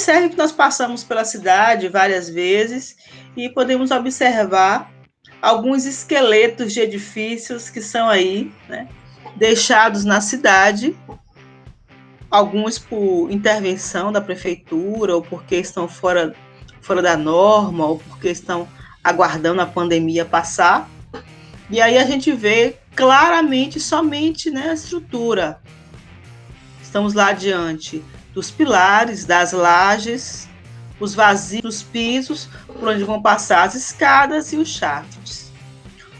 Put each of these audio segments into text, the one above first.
Observe que nós passamos pela cidade várias vezes e podemos observar alguns esqueletos de edifícios que são aí, né, deixados na cidade, alguns por intervenção da prefeitura, ou porque estão fora da norma, ou porque estão aguardando a pandemia passar. E aí a gente vê claramente somente, né, a estrutura. Estamos lá diante dos pilares, das lajes, os vazios dos pisos, por onde vão passar as escadas e os shafts.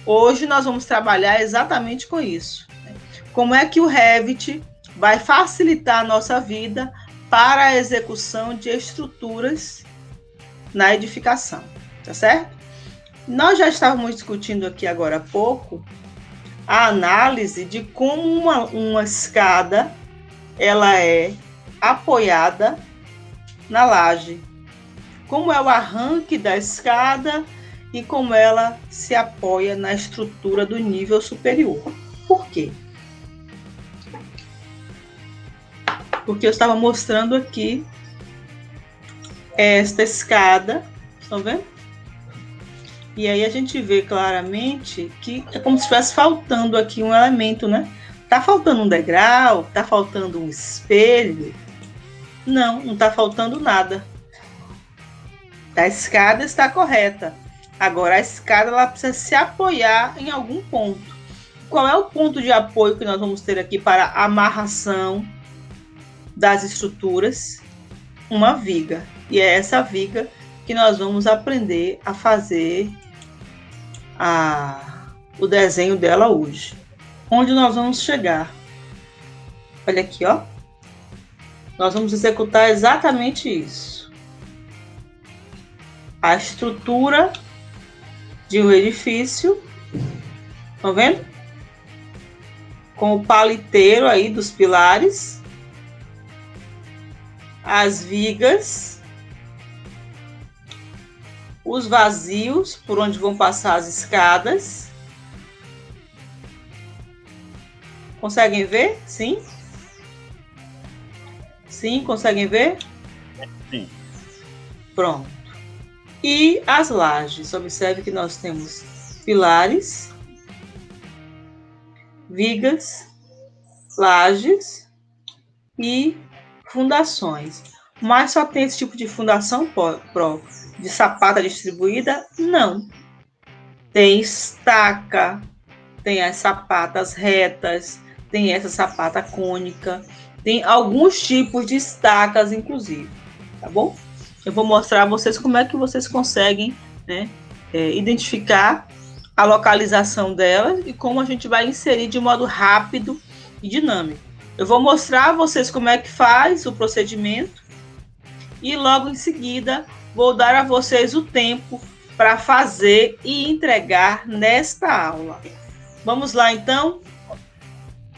Hoje nós vamos trabalhar exatamente com isso. Como é que o Revit vai facilitar a nossa vida para a execução de estruturas na edificação, tá certo? Nós já estávamos discutindo aqui agora há pouco a análise de como uma escada ela é apoiada na laje. Como é o arranque da escada e como ela se apoia na estrutura do nível superior. Por quê? Porque eu estava mostrando aqui esta escada, estão vendo? E aí a gente vê claramente que é como se estivesse faltando aqui um elemento, né? Tá faltando um degrau, tá faltando um espelho. Não tá faltando nada. A escada está correta. Agora a escada ela precisa se apoiar em algum ponto. Qual é o ponto de apoio que nós vamos ter aqui para a amarração das estruturas? Uma viga. E é essa viga que nós vamos aprender a fazer o desenho dela hoje. Onde nós vamos chegar? Olha aqui, ó. Nós vamos executar exatamente isso. A estrutura de um edifício, estão vendo? Com o paliteiro aí dos pilares, as vigas, os vazios por onde vão passar as escadas. Conseguem ver? Sim? Sim, conseguem ver? Sim. Pronto. E as lajes. Observe que nós temos pilares, vigas, lajes e fundações. Mas só tem esse tipo de fundação de sapata distribuída? Não. Tem estaca, tem as sapatas retas, tem essa sapata cônica, tem alguns tipos de estacas, inclusive, tá bom? Eu vou mostrar a vocês como é que vocês conseguem, né, identificar a localização delas e como a gente vai inserir de modo rápido e dinâmico. Eu vou mostrar a vocês como é que faz o procedimento e logo em seguida vou dar a vocês o tempo para fazer e entregar nesta aula. Vamos lá, então?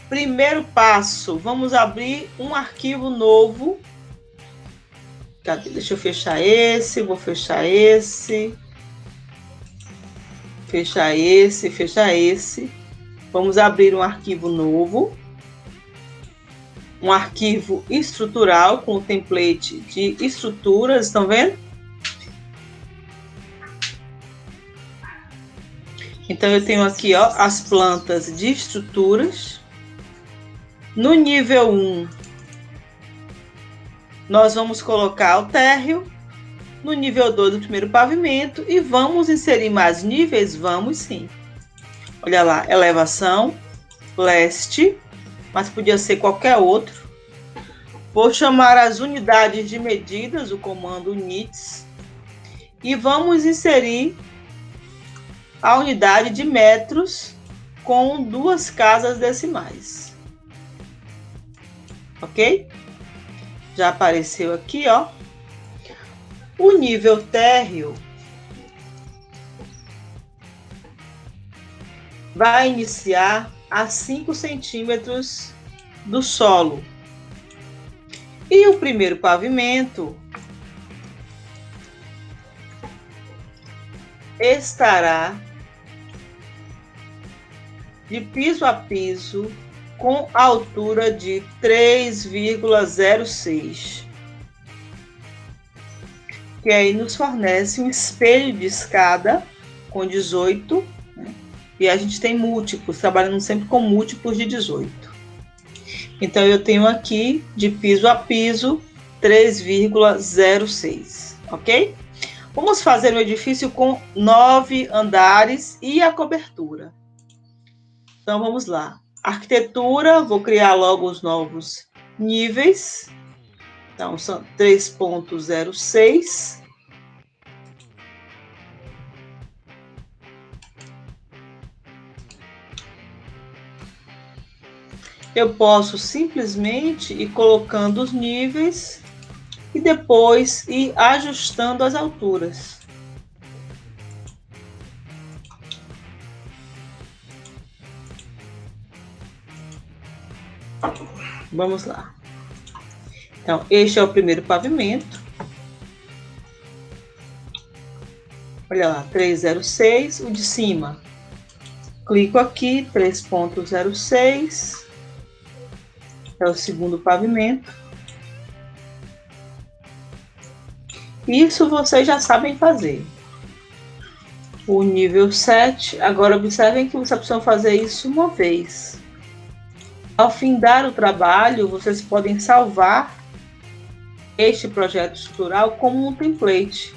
Primeiro passo, vamos abrir um arquivo novo. Cadê? Deixa eu fechar esse, vou fechar esse. Fechar esse, fechar esse. Vamos abrir um arquivo novo. Um arquivo estrutural com o template de estruturas, estão vendo? Então, eu tenho aqui, ó, as plantas de estruturas. No nível 1, nós vamos colocar o térreo. No nível 2, o primeiro pavimento. E vamos inserir mais níveis? Vamos sim. Olha lá, elevação, leste, mas podia ser qualquer outro. Vou chamar as unidades de medidas, o comando units. E vamos inserir a unidade de metros com 2 casas decimais. Ok? Já apareceu aqui, ó. O nível térreo vai iniciar a 5 centímetros do solo. E o primeiro pavimento estará de piso a piso com altura de 3,06. porque aí nos fornece um espelho de escada com 18, né? E a gente tem múltiplos, trabalhando sempre com múltiplos de 18. Então, eu tenho aqui, de piso a piso, 3,06, ok? Vamos fazer um edifício com 9 andares e a cobertura. Então, vamos lá. Arquitetura, vou criar logo os novos níveis. Então, são 3,06. Eu posso simplesmente ir colocando os níveis e depois ir ajustando as alturas. Vamos lá. Então, este é o primeiro pavimento. Olha lá, 306, o de cima. Clico aqui, 3,06. É o segundo pavimento. Isso vocês já sabem fazer. O nível 7. Agora, observem que vocês precisam fazer isso uma vez. Ao findar o trabalho, vocês podem salvar este projeto estrutural como um template.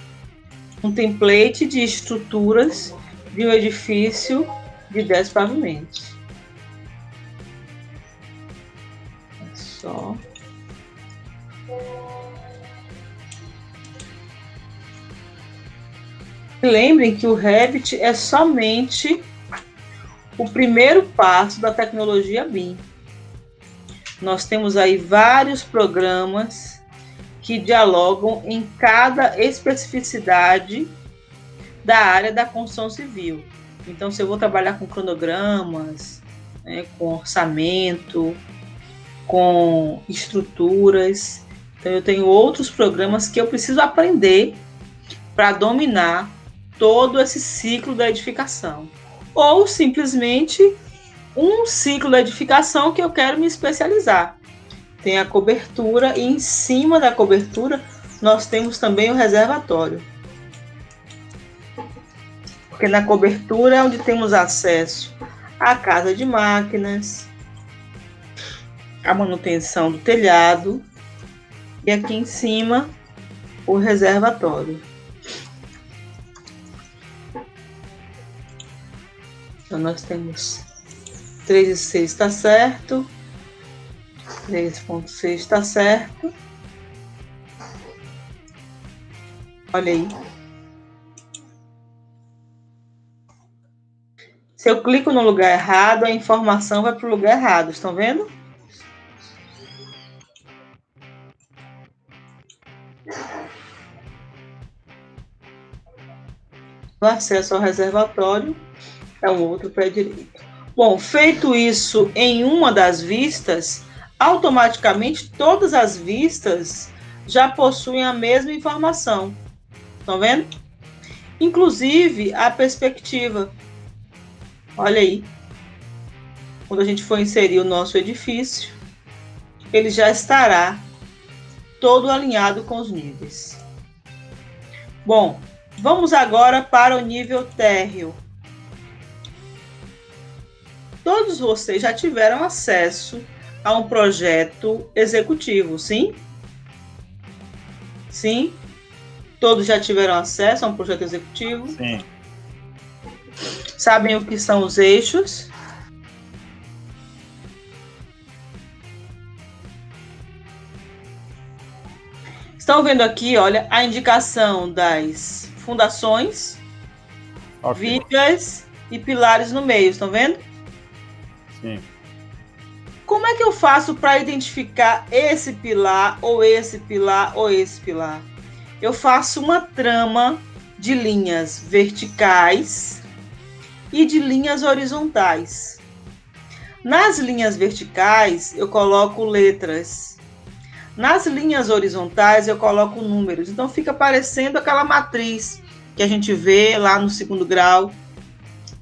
Um template de estruturas de um edifício de 10 pavimentos. Só. Lembrem que o Revit é somente o primeiro passo da tecnologia BIM. Nós temos aí vários programas que dialogam em cada especificidade da área da construção civil. Então, se eu vou trabalhar com cronogramas, né, com orçamento, com estruturas, então eu tenho outros programas que eu preciso aprender para dominar todo esse ciclo da edificação. Ou simplesmente um ciclo da edificação que eu quero me especializar. Tem a cobertura e em cima da cobertura nós temos também o reservatório. Porque na cobertura é onde temos acesso à casa de máquinas, a manutenção do telhado e aqui em cima o reservatório. Então nós temos 3,6 está certo, 3,6 está certo. Olha aí. Se eu clico no lugar errado, a informação vai para o lugar errado. Estão vendo? O acesso ao reservatório é um outro pé direito. Bom, feito isso em uma das vistas, automaticamente todas as vistas já possuem a mesma informação. Estão vendo? Inclusive a perspectiva. Olha aí. Quando a gente for inserir o nosso edifício, ele já estará todo alinhado com os níveis. Bom, vamos agora para o nível térreo. Todos vocês já tiveram acesso a um projeto executivo, sim? Sim? Todos já tiveram acesso a um projeto executivo? Sim. Sabem o que são os eixos? Estão vendo aqui, olha, a indicação das fundações, Okay. vigas e pilares no meio, estão vendo? Sim. Como é que eu faço para identificar esse pilar, ou esse pilar, ou esse pilar? Eu faço uma trama de linhas verticais e de linhas horizontais. Nas linhas verticais, eu coloco letras. Nas linhas horizontais, eu coloco números. Então, fica parecendo aquela matriz que a gente vê lá no segundo grau.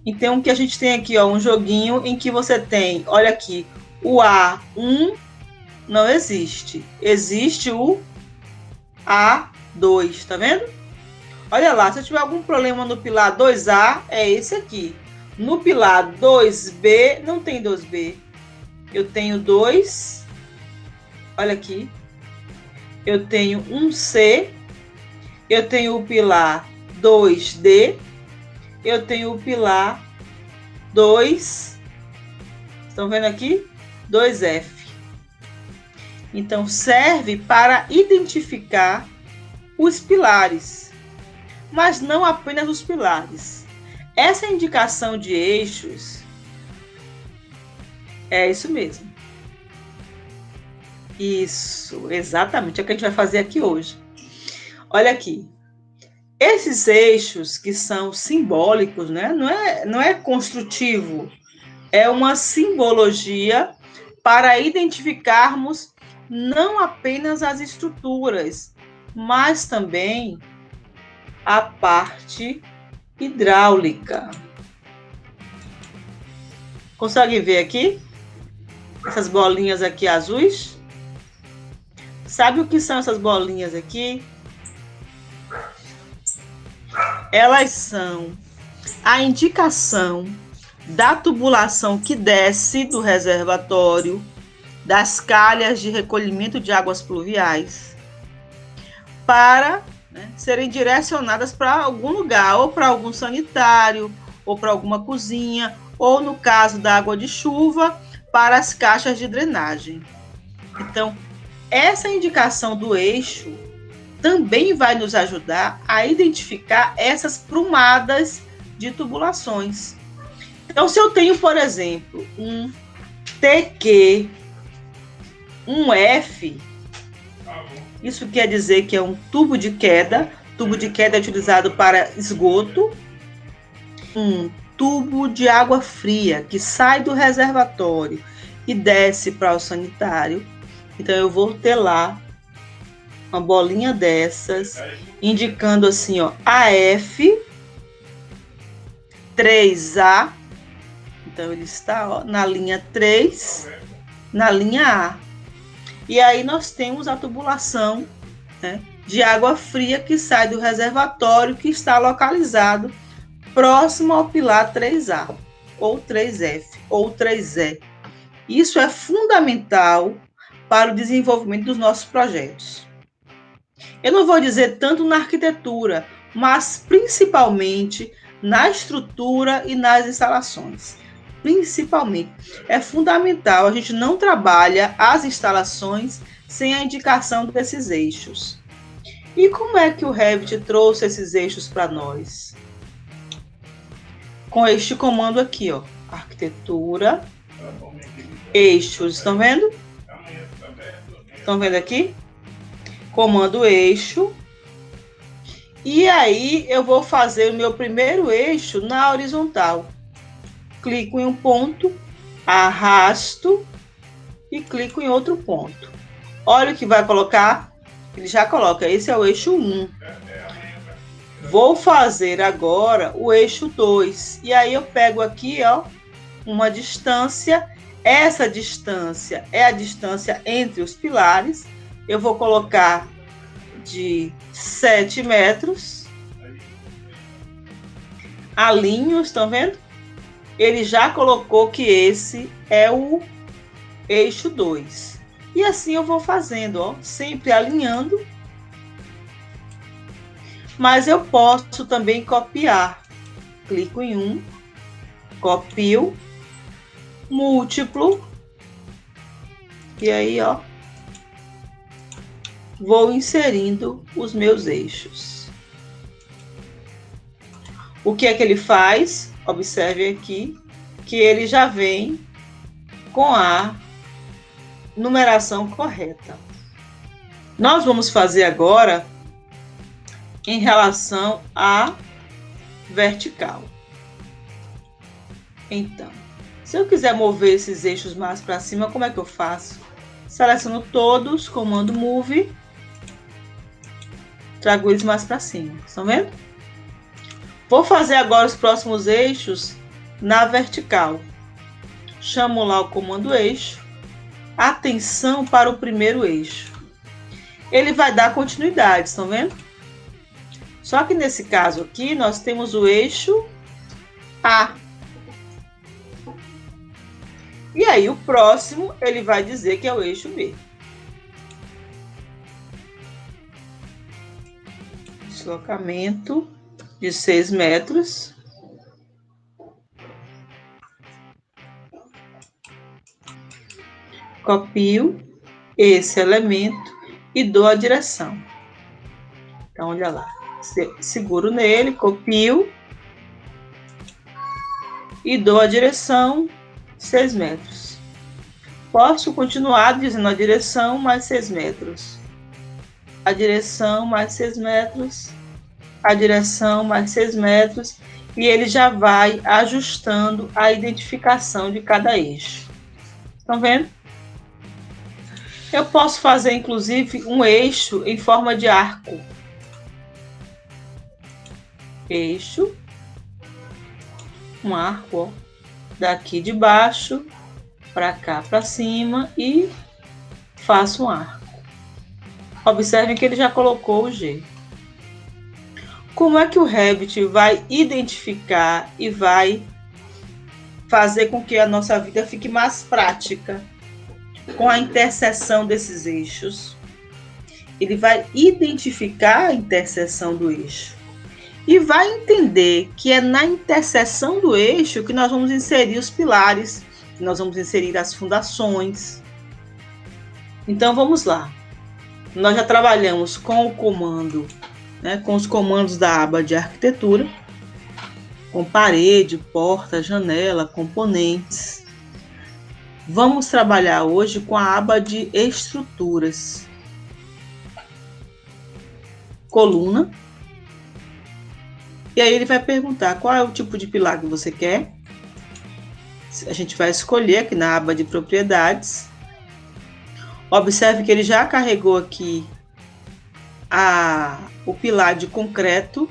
Então, o que a gente tem aqui, ó, um joguinho em que você tem, olha aqui, o A1 não existe. Existe o A2, tá vendo? Olha lá, se eu tiver algum problema no pilar 2A, é esse aqui. No pilar 2B, não tem 2B. Eu tenho 2. Olha aqui. Eu tenho um C. Eu tenho o pilar 2D. Eu tenho o pilar 2. Estão vendo aqui? 2F. Então, serve para identificar os pilares, mas não apenas os pilares. Essa indicação de eixos é isso mesmo. Isso, exatamente, é o que a gente vai fazer aqui hoje. Olha aqui. Esses eixos que são simbólicos, né? Não é construtivo, é uma simbologia para identificarmos não apenas as estruturas, mas também a parte hidráulica. Consegue ver aqui? Essas bolinhas aqui azuis? Sabe o que são essas bolinhas aqui? Elas são a indicação da tubulação que desce do reservatório, das calhas de recolhimento de águas pluviais, para serem direcionadas para algum lugar, ou para algum sanitário, ou para alguma cozinha, ou no caso da água de chuva, para as caixas de drenagem. Então, essa indicação do eixo também vai nos ajudar a identificar essas prumadas de tubulações. Então, se eu tenho, por exemplo, um TQ, um F, isso quer dizer que é um tubo de queda. Tubo de queda é utilizado para esgoto. Um tubo de água fria que sai do reservatório e desce para o sanitário. Então, eu vou ter lá uma bolinha dessas, indicando assim, ó, AF, 3A. Então, ele está, ó, na linha 3, na linha A. E aí nós temos a tubulação, né, de água fria que sai do reservatório, que está localizado próximo ao pilar 3A, ou 3F, ou 3E. Isso é fundamental para o desenvolvimento dos nossos projetos. Eu não vou dizer tanto na arquitetura, mas principalmente na estrutura e nas instalações. Principalmente, é fundamental, a gente não trabalha as instalações sem a indicação desses eixos. E como é que o Revit trouxe esses eixos para nós? Com este comando aqui, ó, arquitetura, eixos, estão vendo? Estão vendo aqui? Comando eixo. E aí eu vou fazer o meu primeiro eixo na horizontal. Clico em um ponto, arrasto e clico em outro ponto. Olha o que vai colocar. Ele já coloca, esse é o eixo 1. Vou fazer agora o eixo 2. E aí eu pego aqui, ó, uma distância. Essa distância é a distância entre os pilares. Eu vou colocar de 7 metros. Alinho, estão vendo? Ele já colocou que esse é o eixo 2. E assim eu vou fazendo, ó, sempre alinhando. Mas eu posso também copiar. Clico em um, copio, múltiplo. E aí, ó, vou inserindo os meus eixos. O que é que ele faz? Observe aqui que ele já vem com a numeração correta. Nós vamos fazer agora em relação à vertical. Então, se eu quiser mover esses eixos mais para cima, como é que eu faço? Seleciono todos, comando Move, trago eles mais para cima. Estão vendo? Vou fazer agora os próximos eixos na vertical. Chamo lá o comando eixo. Atenção para o primeiro eixo. Ele vai dar continuidade, estão vendo? Só que nesse caso aqui, nós temos o eixo A. E aí, o próximo, ele vai dizer que é o eixo B. Deslocamento de 6 metros. Copio esse elemento e dou a direção. Então, olha lá. Seguro nele, copio e dou a direção 6 metros. Posso continuar dizendo a direção mais 6 metros. A direção mais 6 metros. A direção mais 6 metros. E ele já vai ajustando a identificação de cada eixo. Estão vendo? Eu posso fazer, inclusive, um eixo em forma de arco. Eixo. Um arco, ó, daqui de baixo para cá, para cima, e faço um arco. Observem que ele já colocou o G. Como é que o Revit vai identificar e vai fazer com que a nossa vida fique mais prática com a interseção desses eixos? Ele vai identificar a interseção do eixo e vai entender que é na interseção do eixo que nós vamos inserir os pilares, que nós vamos inserir as fundações. Então, vamos lá. Nós já trabalhamos com o comando, né, com os comandos da aba de arquitetura, com parede, porta, janela, componentes. Vamos trabalhar hoje com a aba de estruturas. Coluna. E aí ele vai perguntar qual é o tipo de pilar que você quer. A gente vai escolher aqui na aba de propriedades. Observe que ele já carregou aqui o pilar de concreto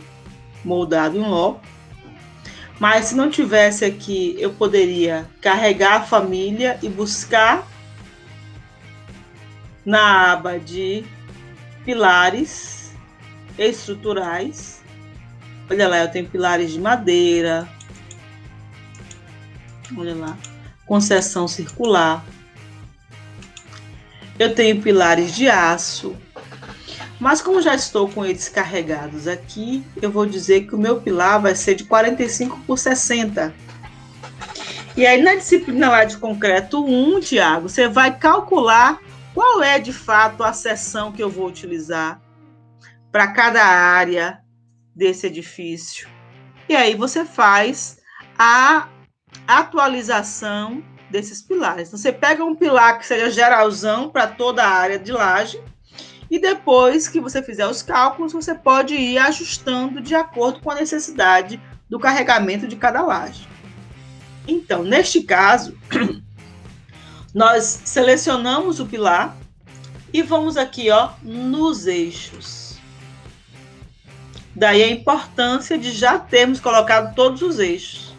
moldado em ló. Mas se não tivesse aqui, eu poderia carregar a família e buscar na aba de pilares estruturais. Olha lá, eu tenho pilares de madeira. Olha lá, concessão circular. Eu tenho pilares de aço. Mas como já estou com eles carregados aqui, eu vou dizer que o meu pilar vai ser de 45 por 60. E aí na disciplina lá de concreto 1, Tiago, você vai calcular qual é de fato a seção que eu vou utilizar para cada área desse edifício. E aí você faz a atualização desses pilares. Então, você pega um pilar que seja geralzão para toda a área de laje e depois que você fizer os cálculos, você pode ir ajustando de acordo com a necessidade do carregamento de cada laje. Então, neste caso, nós selecionamos o pilar e vamos aqui, ó, nos eixos. Daí a importância de já termos colocado todos os eixos.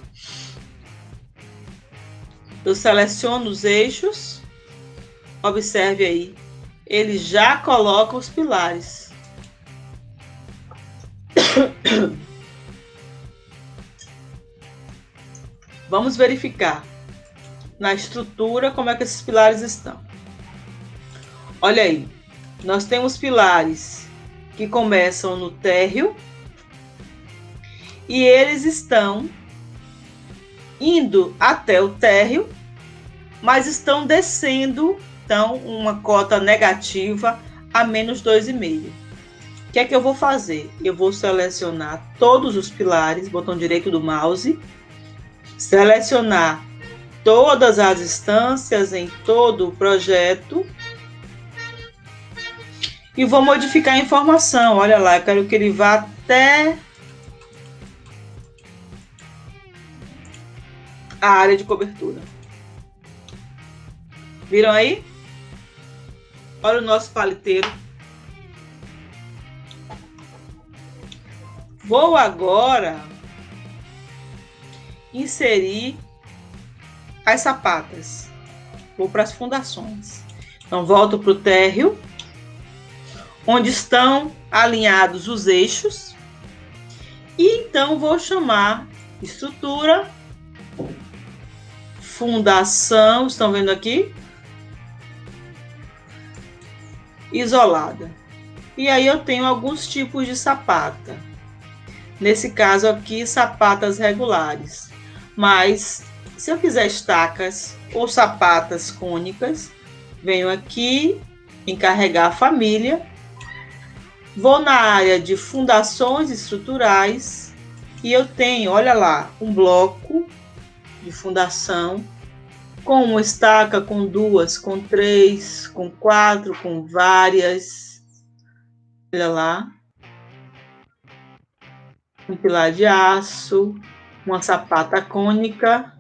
Eu seleciono os eixos. Observe aí. Ele já coloca os pilares. Vamos verificar na estrutura como é que esses pilares estão. Olha aí. Nós temos pilares que começam no térreo. E eles estão indo até o térreo, mas estão descendo, então, uma cota negativa a menos 2,5. O que é que eu vou fazer? Eu vou selecionar todos os pilares, botão direito do mouse, selecionar todas as instâncias em todo o projeto e vou modificar a informação. Olha lá, eu quero que ele vá até a área de cobertura. Viram aí? Olha o nosso paliteiro. Vou agora inserir as sapatas. Vou para as fundações. Então, volto para o térreo, onde estão alinhados os eixos. E então vou chamar estrutura, fundação, estão vendo aqui? Isolada. E aí eu tenho alguns tipos de sapata. Nesse caso aqui, sapatas regulares. Mas se eu quiser estacas ou sapatas cônicas, venho aqui em carregar a família, vou na área de fundações estruturais e eu tenho, olha lá, um bloco de fundação com uma estaca, com duas, com três, com quatro, com várias. Olha lá. Um pilar de aço, uma sapata cônica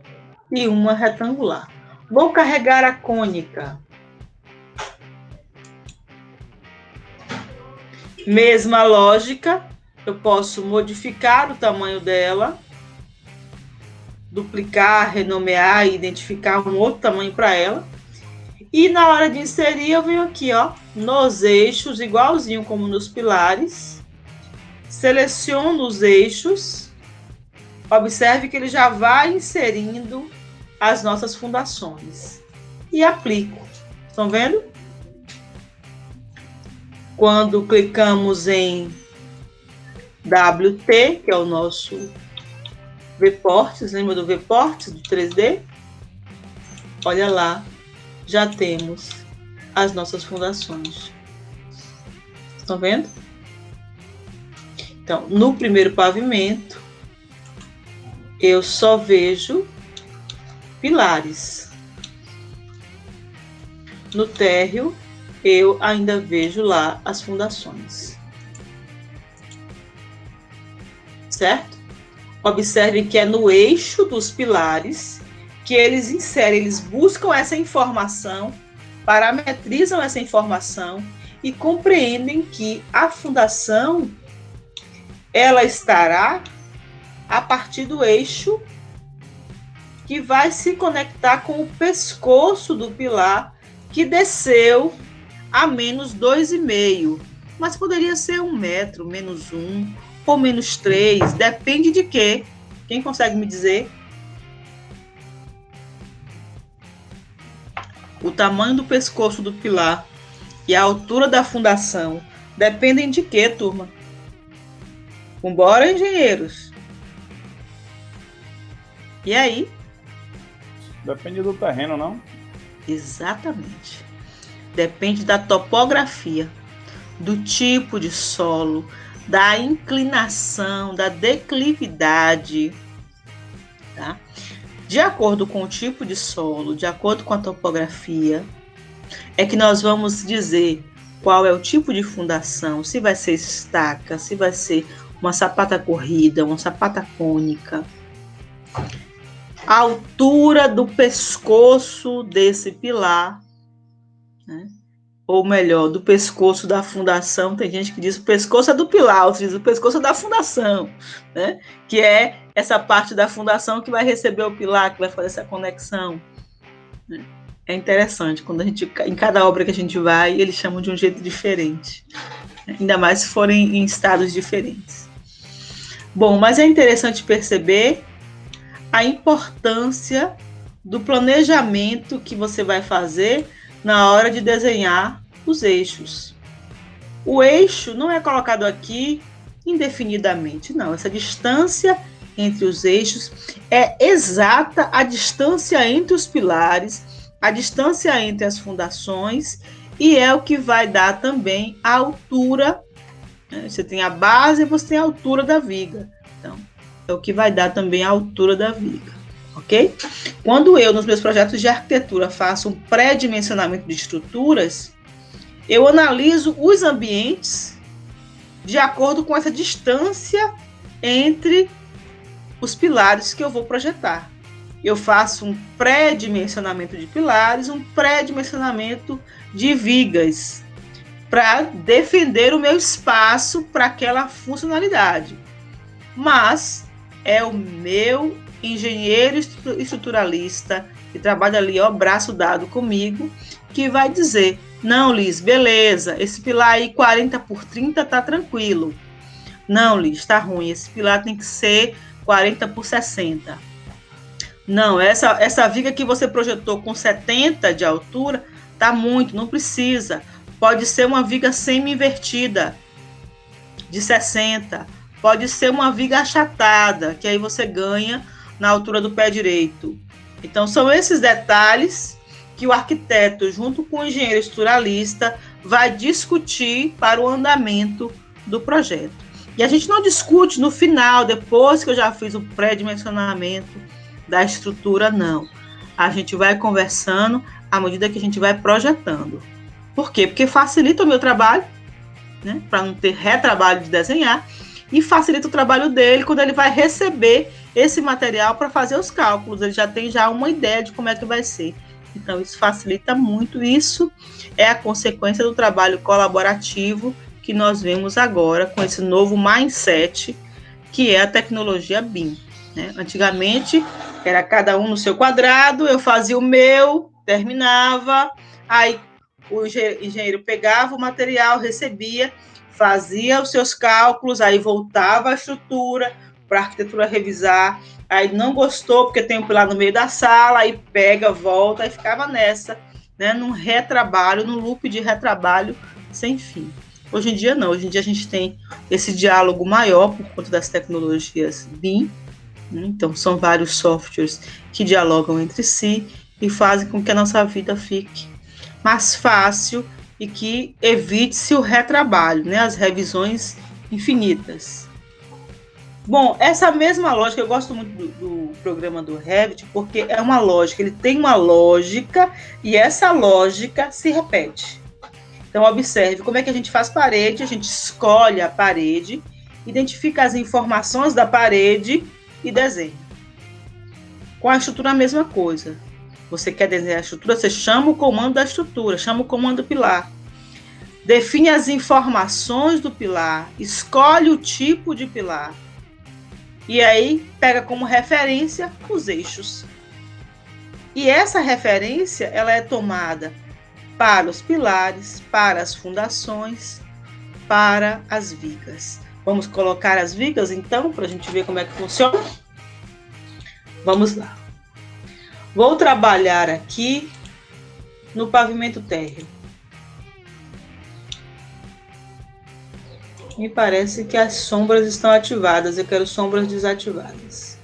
e uma retangular. Vou carregar a cônica. Mesma lógica, eu posso modificar o tamanho dela, duplicar, renomear e identificar um outro tamanho para ela. E na hora de inserir, eu venho aqui, ó, nos eixos, igualzinho como nos pilares. Seleciono os eixos. Observe que ele já vai inserindo as nossas fundações. E aplico. Estão vendo? Quando clicamos em WT, que é o nosso Vports, lembra do Vports do 3D? Olha lá, já temos as nossas fundações. Estão vendo? Então, no primeiro pavimento, eu só vejo pilares. No térreo, eu ainda vejo lá as fundações. Certo? Observe que é no eixo dos pilares que eles inserem, eles buscam essa informação, parametrizam essa informação e compreendem que a fundação ela estará a partir do eixo que vai se conectar com o pescoço do pilar que desceu a menos 2,5, mas poderia ser 1 metro, menos 1 ou menos 3, depende de quê? Quem consegue me dizer? O tamanho do pescoço do pilar e a altura da fundação dependem de quê, turma? Vambora, engenheiros. E aí? Depende do terreno, não? Exatamente. Depende da topografia, do tipo de solo, da inclinação, da declividade, tá? De acordo com o tipo de solo, de acordo com a topografia, é que nós vamos dizer qual é o tipo de fundação, se vai ser estaca, se vai ser uma sapata corrida, uma sapata cônica. A altura do pescoço desse pilar, né? Ou melhor, do pescoço da fundação. Tem gente que diz o pescoço é do pilar, outros dizem o pescoço é da fundação, né? Que é essa parte da fundação que vai receber o pilar, que vai fazer essa conexão. É interessante, quando a gente, em cada obra que a gente vai, eles chamam de um jeito diferente, ainda mais se forem em estados diferentes. Bom, mas é interessante perceber a importância do planejamento que você vai fazer na hora de desenhar os eixos. O eixo não é colocado aqui indefinidamente, não. Essa distância entre os eixos é exata a distância entre os pilares, a distância entre as fundações, e é o que vai dar também a altura. Você tem a base e você tem a altura da viga. Então, é o que vai dar também a altura da viga. Ok? Quando eu, nos meus projetos de arquitetura, faço um pré-dimensionamento de estruturas, eu analiso os ambientes de acordo com essa distância entre os pilares que eu vou projetar. Eu faço um pré-dimensionamento de pilares, um pré-dimensionamento de vigas, para defender o meu espaço para aquela funcionalidade. Mas é o meu engenheiro estruturalista, que trabalha ali, ó, braço dado comigo, que vai dizer, não, Liz, beleza, esse pilar aí 40 por 30 tá tranquilo, Não, Liz, está ruim. Esse pilar tem que ser 40 por 60. Não, essa viga que você projetou com 70 de altura tá muito, não precisa. Pode ser uma viga semi-invertida de 60. Pode ser uma viga achatada, que aí você ganha na altura do pé direito. Então, são esses detalhes que o arquiteto, junto com o engenheiro estruturalista, vai discutir para o andamento do projeto. E a gente não discute no final, depois que eu já fiz o pré-dimensionamento da estrutura, não. A gente vai conversando à medida que a gente vai projetando. Por quê? Porque facilita o meu trabalho, né? Para não ter retrabalho de desenhar, e facilita o trabalho dele quando ele vai receber esse material para fazer os cálculos. Ele já tem uma ideia de como é que vai ser. Então, isso facilita muito. Isso é a consequência do trabalho colaborativo que nós vemos agora com esse novo mindset, que é a tecnologia BIM. Né? Antigamente, era cada um no seu quadrado, eu fazia o meu, terminava, aí o engenheiro pegava o material, recebia, fazia os seus cálculos, aí voltava a estrutura para a arquitetura revisar, aí não gostou porque tem um pilar no meio da sala, aí pega, volta, aí ficava nessa, né, num retrabalho, num loop de retrabalho sem fim. Hoje em dia não, hoje em dia a gente tem esse diálogo maior por conta das tecnologias BIM, né? Então são vários softwares que dialogam entre si e fazem com que a nossa vida fique mais fácil e que evite-se o retrabalho, né, as revisões infinitas. Bom, essa mesma lógica, eu gosto muito do programa do Revit, porque é uma lógica, ele tem uma lógica e essa lógica se repete. Então, observe como é que a gente faz parede, a gente escolhe a parede, identifica as informações da parede e desenha. Com a estrutura, a mesma coisa. Você quer desenhar a estrutura, você chama o comando da estrutura, chama o comando do pilar. Define as informações do pilar, escolhe o tipo de pilar. E aí, pega como referência os eixos. E essa referência, ela é tomada para os pilares, para as fundações, para as vigas. Vamos colocar as vigas, então, para a gente ver como é que funciona? Vamos lá. Vou trabalhar aqui no pavimento térreo. Me parece que as sombras estão ativadas. Eu quero sombras desativadas.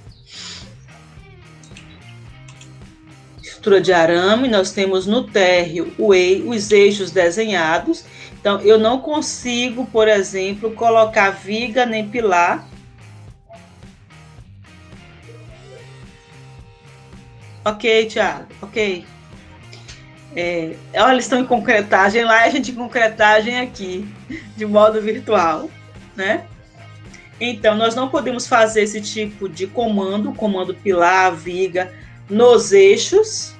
Estrutura de arame. Nós temos no térreo os eixos desenhados. Então, eu não consigo, por exemplo, colocar viga nem pilar. Ok, Thiago. Ok. Olha, eles estão em concretagem lá e a gente em concretagem aqui, de modo virtual, né? Então, nós não podemos fazer esse tipo de comando pilar, viga, nos eixos,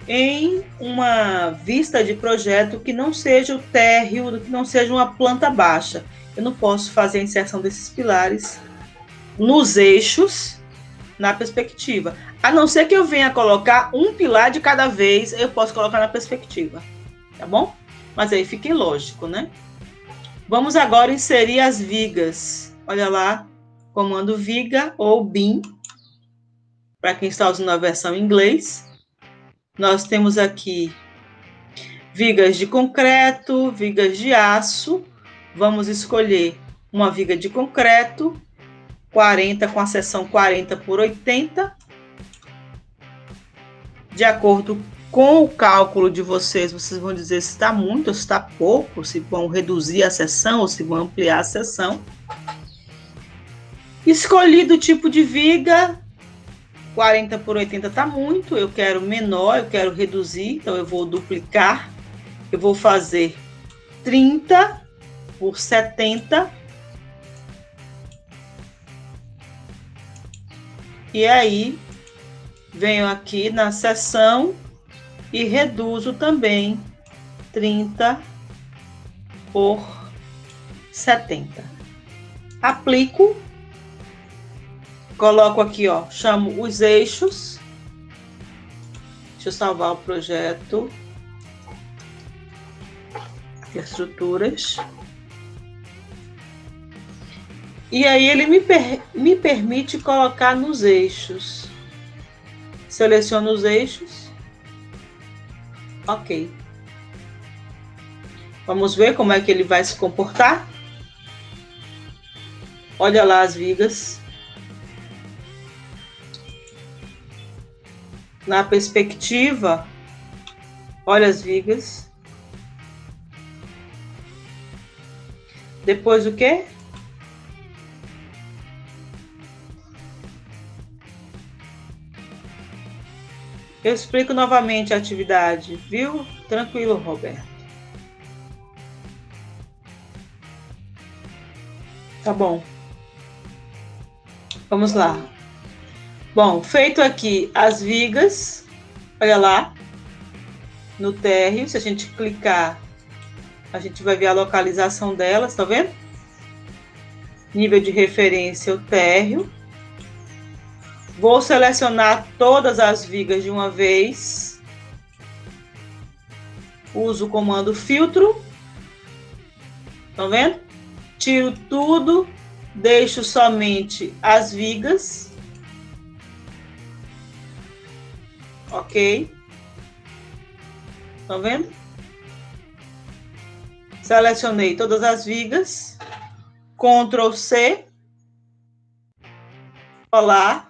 em uma vista de projeto que não seja o térreo, que não seja uma planta baixa. Eu não posso fazer a inserção desses pilares nos eixos, na perspectiva. A não ser que eu venha colocar um pilar de cada vez, eu posso colocar na perspectiva, tá bom? Mas aí fique lógico, né? Vamos agora inserir as vigas. Olha lá, comando viga ou BIM, para quem está usando a versão em inglês. Nós temos aqui vigas de concreto, vigas de aço. Vamos escolher uma viga de concreto, 40 com a seção 40 por 80. De acordo com o cálculo de vocês, vocês vão dizer se está muito ou se está pouco, se vão reduzir a seção ou se vão ampliar a seção. Escolhido o tipo de viga, 40 por 80 está muito, eu quero menor, eu quero reduzir, então eu vou duplicar. Eu vou fazer 30 por 70. E aí, venho aqui na seção e reduzo também 30 por 70. Aplico, coloco aqui, ó, chamo os eixos. Deixa eu salvar o projeto de estruturas. E aí ele me permite colocar nos eixos. Seleciono os eixos. Ok. Vamos ver como é que ele vai se comportar. Olha lá as vigas. Na perspectiva, olha as vigas. Depois o quê? Eu explico novamente a atividade, viu? Tranquilo, Roberto. Tá bom. Vamos lá. Bom, feito aqui as vigas, olha lá, no térreo, se a gente clicar, a gente vai ver a localização delas, tá vendo? Nível de referência, o térreo. Vou selecionar todas as vigas de uma vez. Uso o comando filtro. Estão vendo? Tiro tudo, deixo somente as vigas. Ok? Estão vendo? Selecionei todas as vigas. Ctrl C. Colar.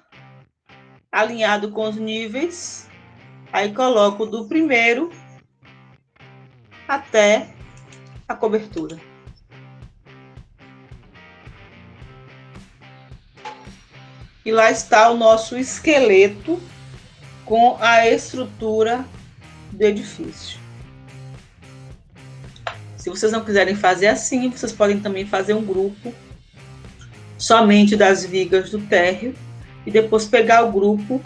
Alinhado com os níveis. Aí coloco do primeiro até a cobertura. E lá está o nosso esqueleto com a estrutura do edifício. Se vocês não quiserem fazer assim, vocês podem também fazer um grupo somente das vigas do térreo e depois pegar o grupo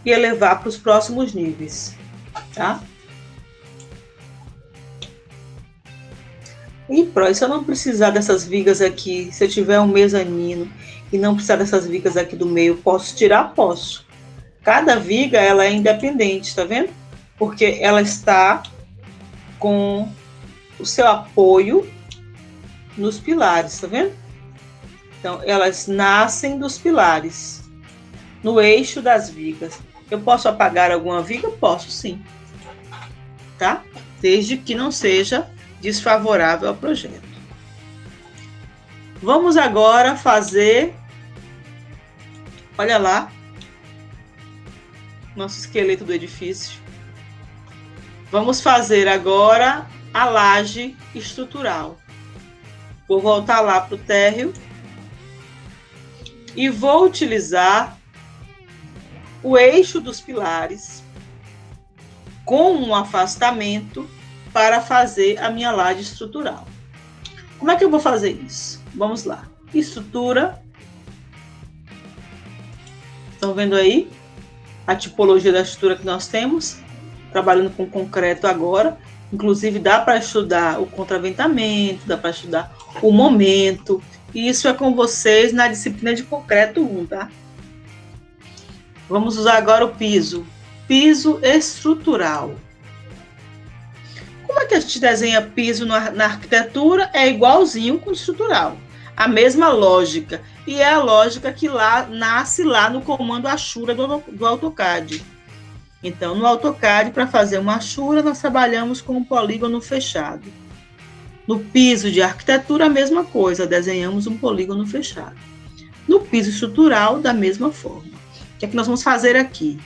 e elevar para os próximos níveis, tá? E se eu não precisar dessas vigas aqui, se eu tiver um mezanino e não precisar dessas vigas aqui do meio, posso tirar? Posso. Cada viga, ela é independente, tá vendo? Porque ela está com o seu apoio nos pilares, tá vendo? Então, elas nascem dos pilares, no eixo das vigas. Eu posso apagar alguma viga? Posso, sim. Tá? Desde que não seja desfavorável ao projeto. Vamos agora fazer, olha lá, nosso esqueleto do edifício. Vamos fazer agora a laje estrutural. Vou voltar lá para o térreo e vou utilizar o eixo dos pilares com um afastamento para fazer a minha laje estrutural. Como é que eu vou fazer isso? Vamos lá. Estrutura. Estão vendo aí a tipologia da estrutura que nós temos? Trabalhando com concreto agora. Inclusive, dá para estudar o contraventamento, dá para estudar o momento. E isso é com vocês na disciplina de concreto 1, tá? Vamos usar agora o piso. Piso estrutural. Como é que a gente desenha piso na arquitetura? É igualzinho com o estrutural. A mesma lógica. E é a lógica que nasce lá no comando Ashura do AutoCAD. Então, no AutoCAD, para fazer uma Ashura, nós trabalhamos com um polígono fechado. No piso de arquitetura, a mesma coisa, desenhamos um polígono fechado. No piso estrutural, da mesma forma. O que é que nós vamos fazer aqui?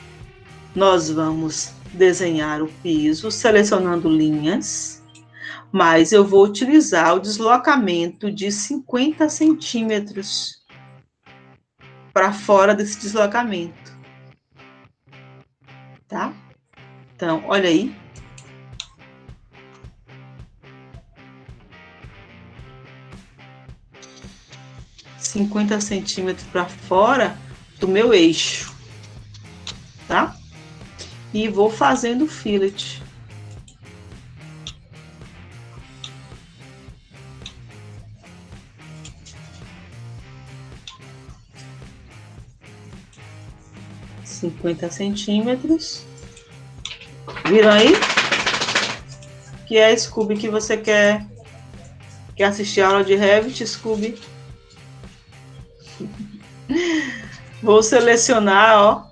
Nós vamos desenhar o piso, selecionando linhas, mas eu vou utilizar o deslocamento de 50 centímetros para fora desse deslocamento. Tá? Então, olha aí. ,50 centímetros para fora do meu eixo, tá? E vou fazendo fillet. ,50 centímetros. Viram aí? Que é a Scooby que você quer assistir a aula de Revit, Scooby? Vou selecionar, ó,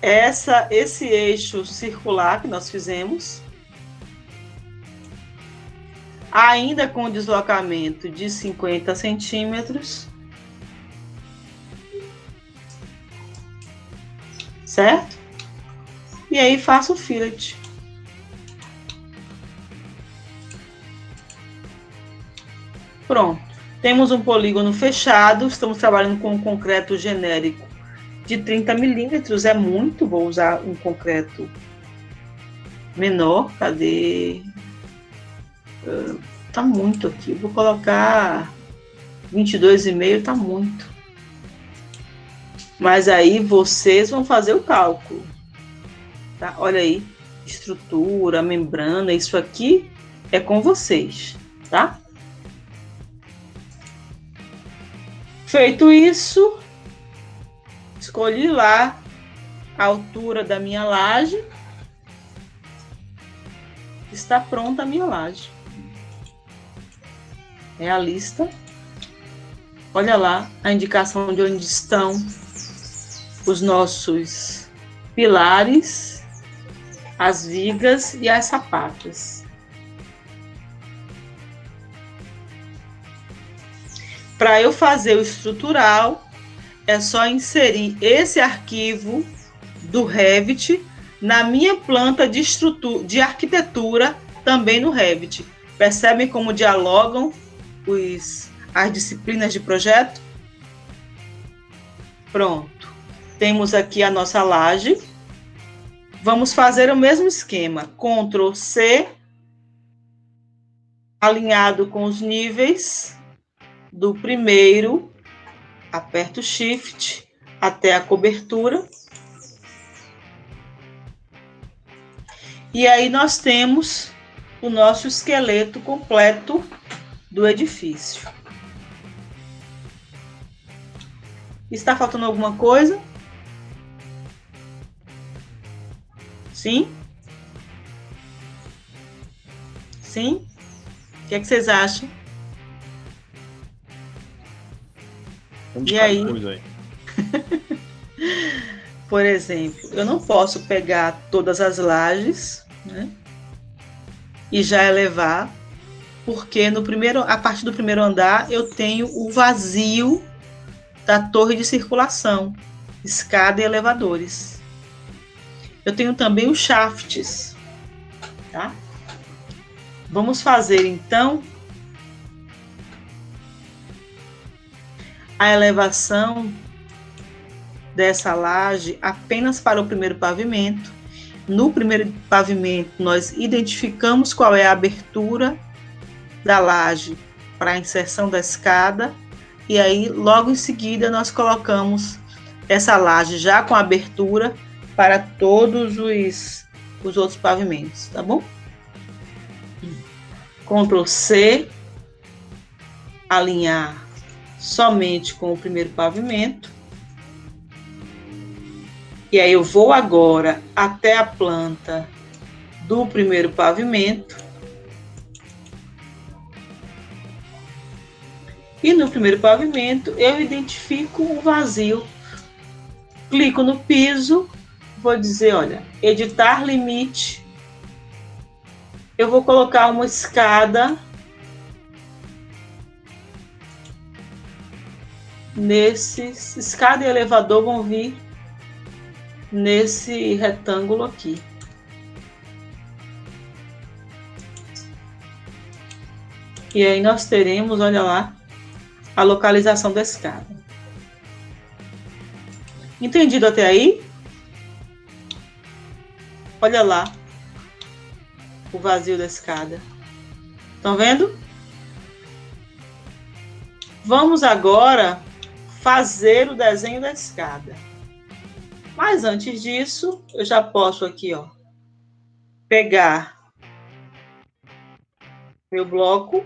esse eixo circular que nós fizemos, ainda com deslocamento de 50 centímetros, certo? E aí faço o fillet. Pronto. Temos um polígono fechado, estamos trabalhando com um concreto genérico de 30 milímetros, é muito, vou usar um concreto menor, cadê? Tá muito aqui, vou colocar 22,5, tá muito. Mas aí vocês vão fazer o cálculo, tá? Olha aí, estrutura, membrana, isso aqui é com vocês, tá? Feito isso, escolhi lá a altura da minha laje. Está pronta a minha laje. É a lista. Olha lá a indicação de onde estão os nossos pilares, as vigas e as sapatas. Para eu fazer o estrutural, é só inserir esse arquivo do Revit na minha planta de estrutura, de arquitetura, também no Revit. Percebem como dialogam as disciplinas de projeto? Pronto. Temos aqui a nossa laje. Vamos fazer o mesmo esquema. Ctrl C, alinhado com os níveis do primeiro, aperto Shift até a cobertura. E aí nós temos o nosso esqueleto completo do edifício. Está faltando alguma coisa? Sim? Sim? O que é que vocês acham? E aí? Por exemplo, eu não posso pegar todas as lajes, né, e já elevar, porque a partir do primeiro andar eu tenho o vazio da torre de circulação, escada e elevadores. Eu tenho também os shafts, tá? Vamos fazer então a elevação dessa laje apenas para o primeiro pavimento. No primeiro pavimento, nós identificamos qual é a abertura da laje para a inserção da escada, e aí, logo em seguida, nós colocamos essa laje já com abertura para todos os outros pavimentos, tá bom? Ctrl C, alinhar somente com o primeiro pavimento. E aí eu vou agora até a planta do primeiro pavimento. E no primeiro pavimento eu identifico o vazio. Clico no piso, vou dizer, olha, editar limite. Eu vou colocar uma escada escada e elevador vão vir nesse retângulo aqui. E aí nós teremos, olha lá, a localização da escada. Entendido até aí? Olha lá o vazio da escada. Estão vendo? Vamos agora fazer o desenho da escada. Mas antes disso, eu já posso aqui, ó, pegar meu bloco.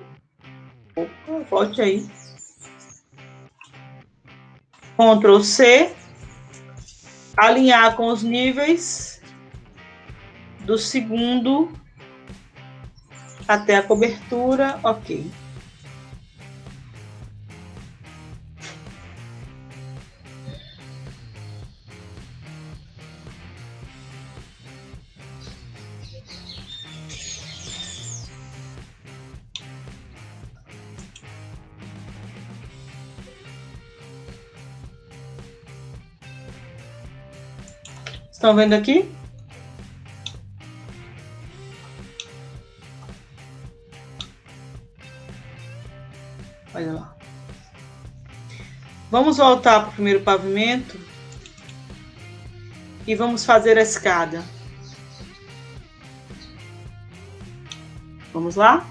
Opa, volte aí. Ctrl C, alinhar com os níveis do segundo até a cobertura, ok. Estão vendo aqui? Olha lá. Vamos voltar para o primeiro pavimento e vamos fazer a escada. Vamos lá?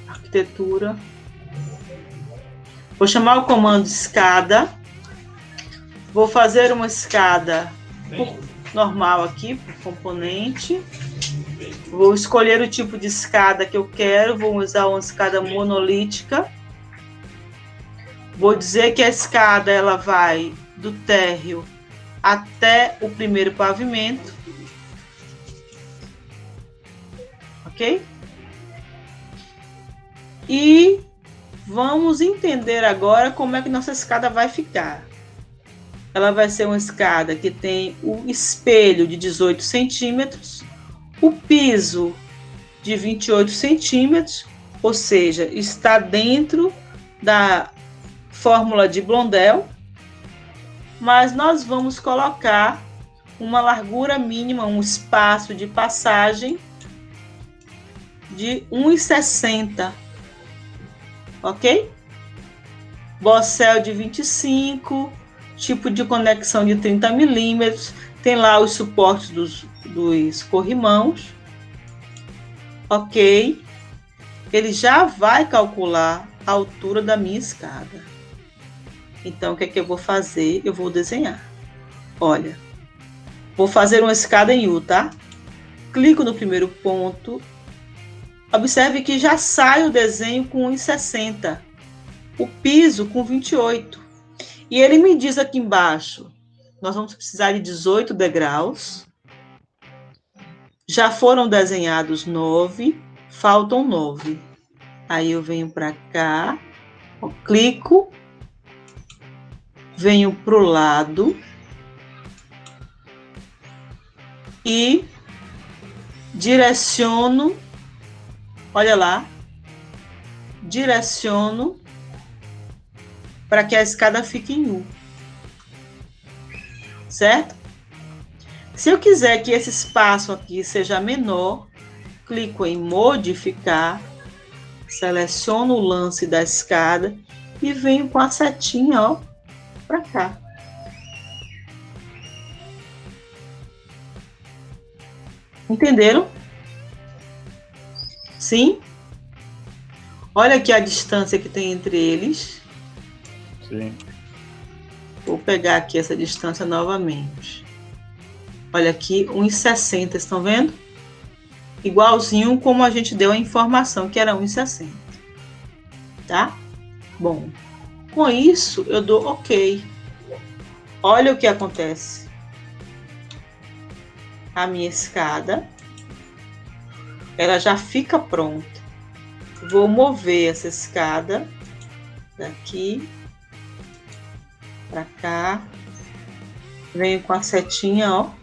Arquitetura. Vou chamar o comando escada. Vou fazer uma escada normal aqui, por componente. Vou escolher o tipo de escada que eu quero. Vou usar uma escada monolítica. Vou dizer que a escada ela vai do térreo até o primeiro pavimento. Ok? E vamos entender agora como é que nossa escada vai ficar. Ela vai ser uma escada que tem o espelho de 18 centímetros, o piso de 28 centímetros, ou seja, está dentro da fórmula de Blondel, mas nós vamos colocar uma largura mínima, um espaço de passagem de 1,60, ok? Bossel de 25, tipo de conexão de 30 milímetros, tem lá os suportes dos corrimãos, ok? Ele já vai calcular a altura da minha escada. Então, o que é que eu vou fazer? Eu vou desenhar. Olha, vou fazer uma escada em U, tá? Clico no primeiro ponto. Observe que já sai o desenho com 1,60. O piso com 28. E ele me diz aqui embaixo, nós vamos precisar de 18 degraus. Já foram desenhados 9, faltam 9. Aí eu venho para cá, clico, venho para o lado e direciono, olha lá, direciono para que a escada fique em U, certo? Se eu quiser que esse espaço aqui seja menor, clico em modificar, seleciono o lance da escada e venho com a setinha, ó, para cá. Entenderam? Sim? Olha aqui a distância que tem entre eles. Sim. Vou pegar aqui essa distância novamente. Olha aqui, 1,60, estão vendo? Igualzinho como a gente deu a informação, que era 1,60. Tá? Bom, com isso eu dou OK. Olha o que acontece. A minha escada, ela já fica pronta. Vou mover essa escada daqui para cá. Venho com a setinha, ó.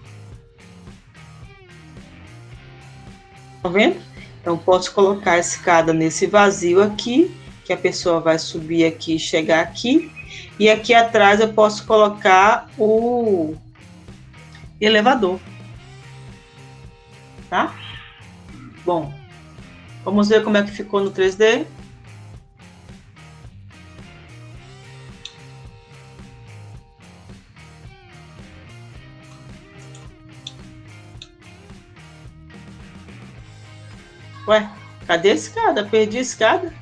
Tá vendo? Então, posso colocar a escada nesse vazio aqui, que a pessoa vai subir aqui e chegar aqui. E aqui atrás eu posso colocar o elevador. Tá? Bom, vamos ver como é que ficou no 3D. Ué, cadê a escada? Perdi a escada.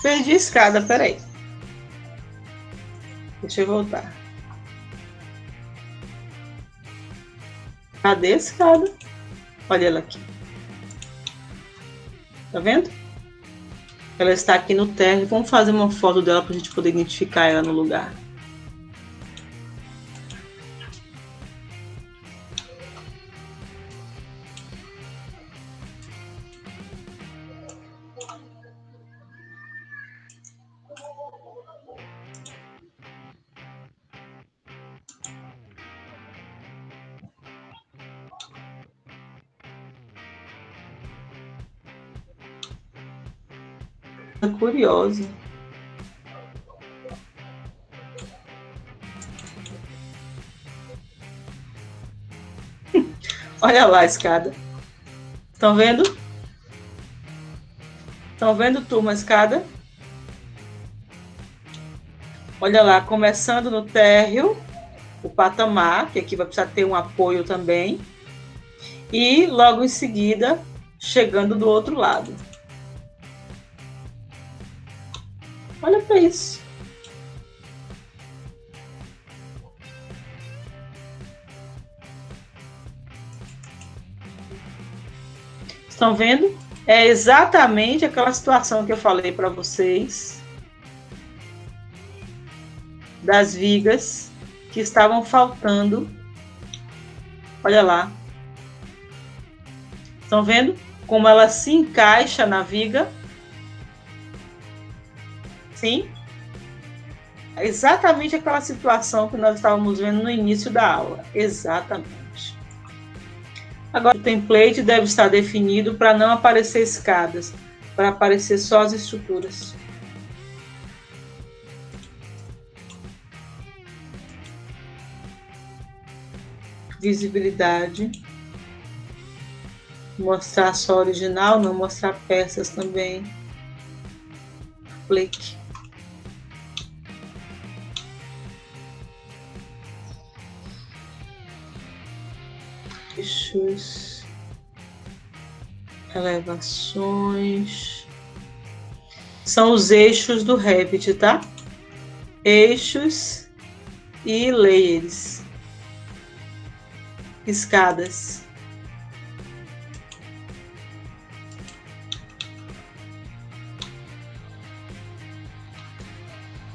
Perdi a escada, peraí. Deixa eu voltar. Cadê a escada? Olha ela aqui. Tá vendo? Ela está aqui no térreo. Vamos fazer uma foto dela para a gente poder identificar ela no lugar. Curiosa. Olha lá a escada. Estão vendo? Estão vendo, turma, a escada? Olha lá, começando no térreo, o patamar, que aqui vai precisar ter um apoio também. E logo em seguida, chegando do outro lado. Olha para isso. Estão vendo? É exatamente aquela situação que eu falei para vocês das vigas que estavam faltando. Olha lá. Estão vendo como ela se encaixa na viga? Sim? É exatamente aquela situação que nós estávamos vendo no início da aula. Exatamente. Agora, o template deve estar definido para não aparecer escadas, para aparecer só as estruturas. Visibilidade. Mostrar só original, não mostrar peças também. Clique. Eixos, elevações, são os eixos do Revit, tá? Eixos e layers, escadas.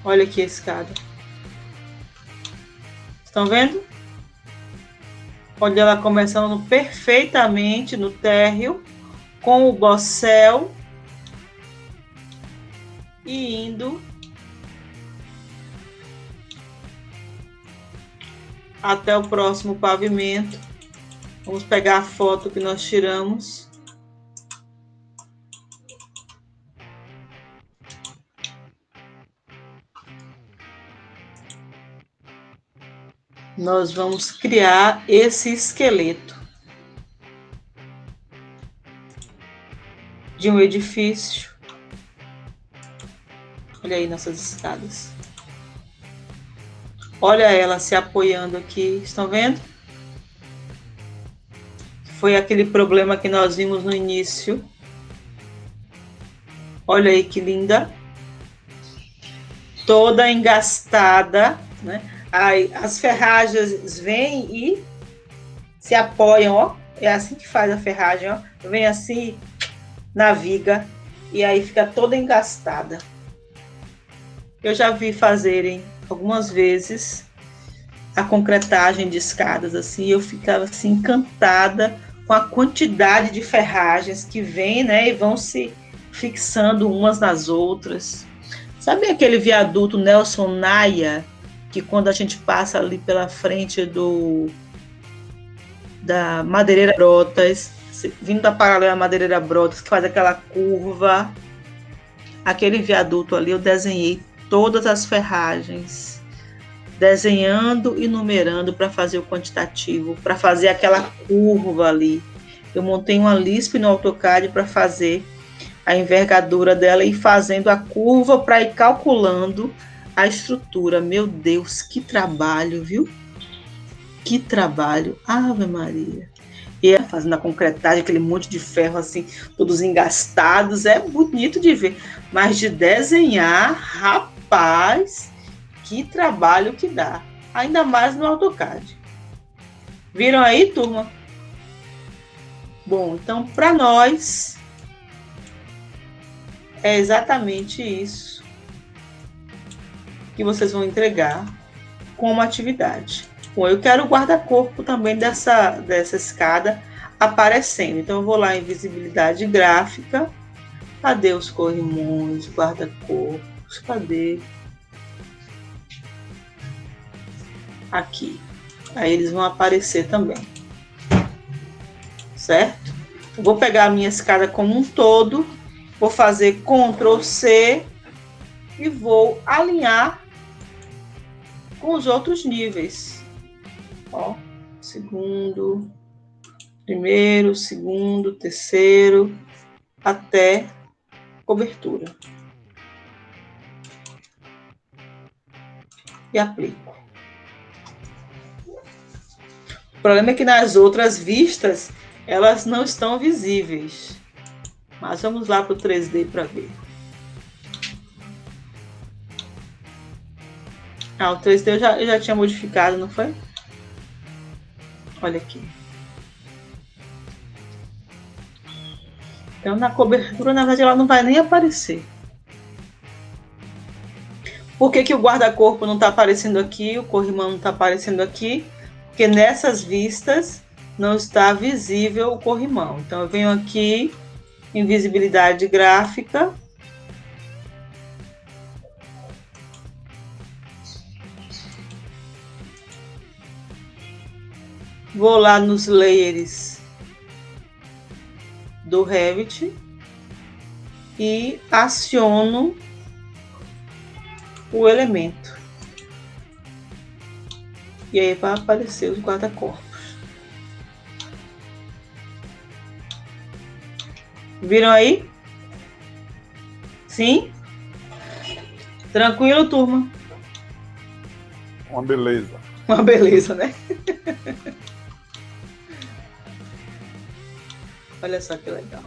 Olha aqui a escada. Estão vendo? Olha ela começando perfeitamente no térreo, com o bossel e indo até o próximo pavimento. Vamos pegar a foto que nós tiramos. Nós vamos criar esse esqueleto de um edifício. Olha aí nossas escadas. Olha ela se apoiando aqui, estão vendo? Foi aquele problema que nós vimos no início. Olha aí que linda. Toda engastada, né? Aí as ferragens vêm e se apoiam, ó. É assim que faz a ferragem, ó. Vem assim na viga e aí fica toda engastada. Eu já vi fazerem algumas vezes a concretagem de escadas assim, eu ficava assim encantada com a quantidade de ferragens que vêm, né, e vão se fixando umas nas outras. Sabe aquele viaduto Nelson Naia, que quando a gente passa ali pela frente da Madeireira Brotas, vindo da paralela Madeireira Brotas, que faz aquela curva, aquele viaduto ali, eu desenhei todas as ferragens, desenhando e numerando para fazer o quantitativo, para fazer aquela curva ali. Eu montei uma Lisp no AutoCAD para fazer a envergadura dela e fazendo a curva para ir calculando a estrutura. Meu Deus, que trabalho, viu? Que trabalho. Ave Maria. E fazendo a concretagem, aquele monte de ferro assim, todos engastados, é bonito de ver. Mas de desenhar, rapaz, que trabalho que dá. Ainda mais no AutoCAD. Viram aí, turma? Bom, então, para nós, é exatamente isso que vocês vão entregar como atividade. Bom, eu quero o guarda-corpo também dessa escada aparecendo. Então, eu vou lá em visibilidade gráfica. Cadê os corrimões, guarda-corpos? Cadê? Aqui. Aí eles vão aparecer também. Certo? Eu vou pegar a minha escada como um todo. Vou fazer Ctrl+C e vou alinhar com os outros níveis. Ó, segundo, primeiro, segundo, terceiro, até cobertura. E aplico. O problema é que nas outras vistas, elas não estão visíveis. Mas vamos lá para o 3D para ver. O 3D eu já tinha modificado, não foi? Olha aqui. Então, na cobertura, na verdade, ela não vai nem aparecer. Por que o guarda-corpo não está aparecendo aqui, o corrimão não está aparecendo aqui? Porque nessas vistas não está visível o corrimão. Então, eu venho aqui em visibilidade gráfica. Vou lá nos layers do Revit e aciono o elemento. E aí vai aparecer os guarda-corpos. Viram aí? Sim? Tranquilo, turma? Uma beleza. Uma beleza, né? Olha só que legal.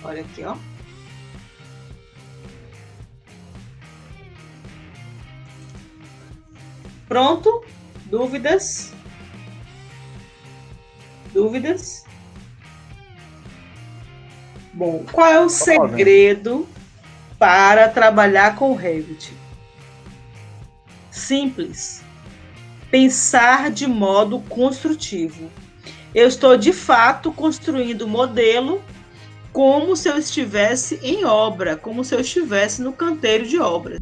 Olha aqui, ó. Pronto? Dúvidas? Dúvidas? Bom, qual é o segredo para trabalhar com o Revit? Simples. Pensar de modo construtivo. Eu estou, de fato, construindo o modelo como se eu estivesse em obra, como se eu estivesse no canteiro de obras.